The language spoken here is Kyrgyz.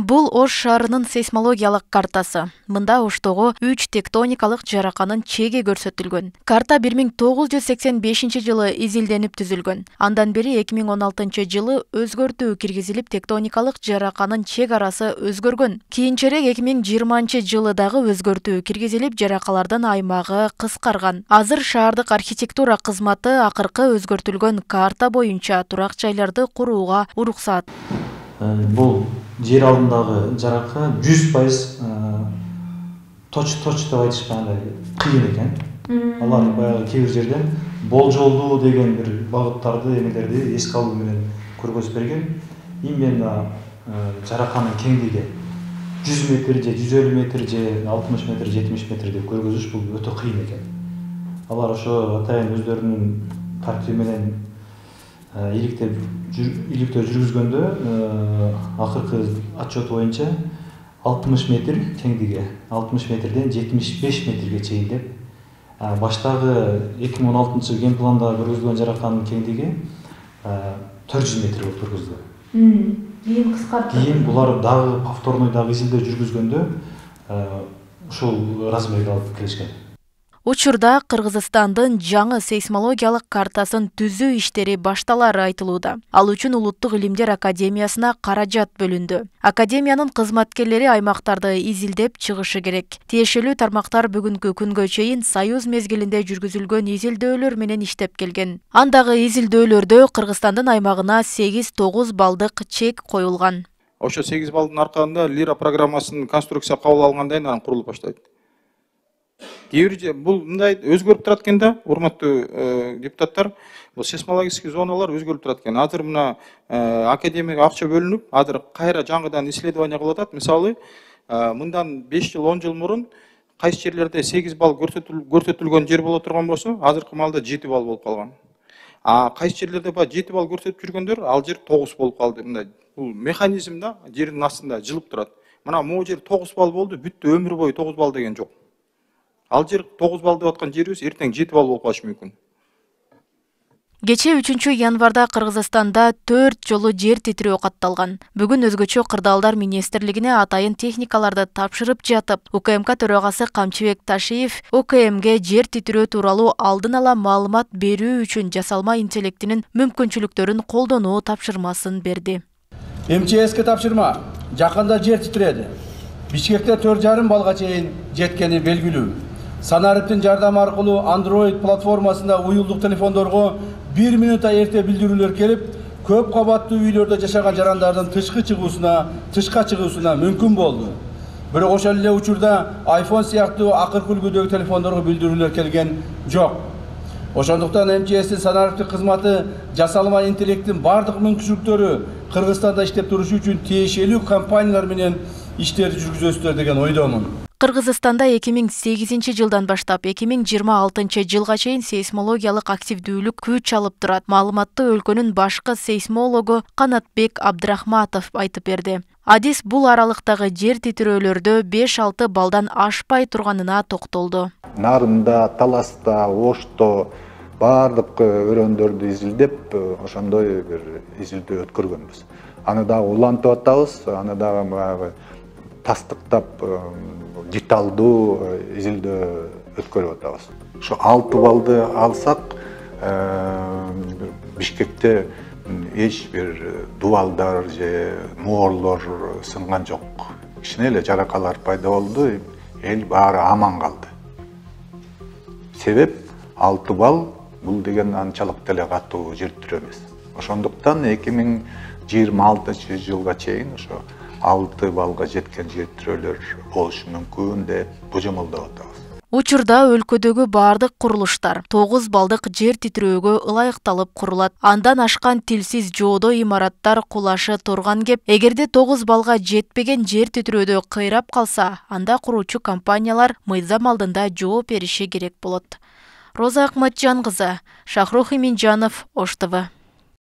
Бул Ош шаарынын сейсмологиялык картасы. Мында Оштогу 3 тектоникалык жараканын чеги көрсөтүлгөн. Карта 1985 жылы изилденип түзүлгөн. Андан бери 2016 жылы өзгөртүү киргизилип, тектоникалык жараканын чек арасы өзгөргөн. Кийинчерээк 2020 жылы дагы өзгөртүү киргизилип, жаракалардын аймагы кыскарган. Азыр шаардык архитектура кызматы акыркы өзгөртүлгөн карта боюнча турак жайларды курууга уруксат. Бул жер алдындагы жаракка 100% точ деп айтышкандай кыйын экен. Алар баягы кээ бир жерден болжолдуу деген бир багыттарды, эмелерди эске алуу менен көргөзүп берген. Именно жараканын кеңдиги 100 метр же 150 метр же 60 метр, 70 метр деп көргөзүш бул өтө кыйын экен. Алар ошо атайын өздөрүнүн тартиби менен иликтөө жүргүзгөндө акыркы отчет боюнча 60 метр кеңдиги, 60 метрден 75 метрге чейин деп, баштагы 2016 жылы ген планда көргөзүлгөн жараканын кеңдиги 400 метр болуп көргөзүлгөн. Кийин кыскартып. Кийин булар дагы повторный изилдөө жүргүзгөндө ушул размерге алып келишкен. Учурда Кыргызстандын жаңы сейсмологиялык картасын түзүү иштери башталары айтылууда. Ал үчүн Улуттук илимдер академиясына каражат бөлүндү. Академиянын кызматкерлери аймактарды изилдеп чыгышы керек. Тиешелүү тармактар бүгүнкү күнгө чейин Союз мезгилинде жүргүзүлгөн изилдөөлөр менен иштеп келген. Андагы изилдөөлөрдө Кыргызстандын аймагына 8-9 балдык чек коюлган. Ошо 8 балдын аркасында Лира программасынын конструкция кабыл алгандан анан курулуп баштайт. Бул мындай өзгөрүп турат экен да, урматтуу депутаттар. Бул сейсмологический зоналар өзгөрүп турат экен. Азыр мына академияга акча бөлүнүп, азыр кайра жаңыдан исследование кылып атат. Мисалы, мындан 5 жыл, 10 жыл мурун кайсы жерлерде 8 балл көрсөтүлгөн жер боло турган болсо, азыркы маалда 7 балл болуп калган. Кайсы жерлерде 7 балл көрсөтүп жүргөндөр, ал жер 9 болуп калды. Мындай бул механизм да жердин астында жылып турат. Мына могу жер 9 балл болду, бүттү, өмүр бою 9 балл деген жок. Ал жер 9 балл деп аткан жерибиз эртең 7 балл болуп калышы мүмкүн. Кече 3 январда Кыргызстанда 4 жолу жер титирөө катталган. Бүгүн өзгөчө кырдаалдар министрлигине атайын техникаларды тапшырып жатып, УКМК төрагасы Камчыбек Ташиев УКМге жер титирөө тууралуу алдын ала маалымат берүү үчүн жасалма интеллектинин мүмкүнчүлүктөрүн колдонуу тапшырмасын берди. МЧСке тапшырма: жакында жер титирedi. Бишкекте 4,5 балга чейин жеткени белгилүү. Санариптин жардамы аркылуу Android платформасында уюлдук телефондорго 1 минутта эрте билдирүүлөр келип, көп кабаттуу үйлөрдө жашаган жарандардын тышка чыгуусуна мүмкүн болду. Бирок ошол эле учурда iPhone сыяктуу акыркы үлгүдөгү телефондорго билдирүүлөр келген жок. Ошондуктан МЧСтин санариптик кызматы жасалма интеллекттин бардык мүмкүнчүлүктөрү Кыргызстанда иштеп турушу үчүн тиешелүү компаниялар менен иштерди жүргүзөсүздөр деген ойдомун. Кыргызстанда 2008 жылдан баштап 2026 жылга чейин сейсмологиялык активдүүлүк күч алып турат. Маалыматты өлкөнүн башкы сейсмологу Канатбек Абдрахматов айтып берди. Адис бул аралыктагы жер титирөөлөрдө 5-6 балдан ашпай турганына токтолду. Нарында, Таласта, Ошто бардык өрөөндөрдү изилдеп, ошондой бир изилдөө өткөргөнбүз. Аны дагы улантып атабыз, аны дагы баягы тастыктап деталдуу изилдөө өткөрүп атабыз. Ошо 6 балды алсак, Бишкекте эч бир дубалдар же моорлор сынган жок. Кичине эле жаракалар пайда болду, эл баары аман калды. Себеп 6 балл бул деген анчалык деле катуу жер титирөө эмес. Ошондуктан 2026 жылга чейин ошо 6 балга жеткен жер титирөөлөр болушу мүмкүн деп божомолдоп атабыз. Учурда өлкөдөгү бардык курулуштар 9 балдык жер титирөөгө ылайыкталып курулат. Андан ашкан тилсиз жоодо имараттар кулашы турган кеп. Эгерде 9 балга жетпеген жер титирөөдө кыйрап калса, анда куруучу компаниялар мыйзам алдында жооп бериши керек болот. Роза Акматжан кызы, Шахрух Иминжанов, Ош ТВ.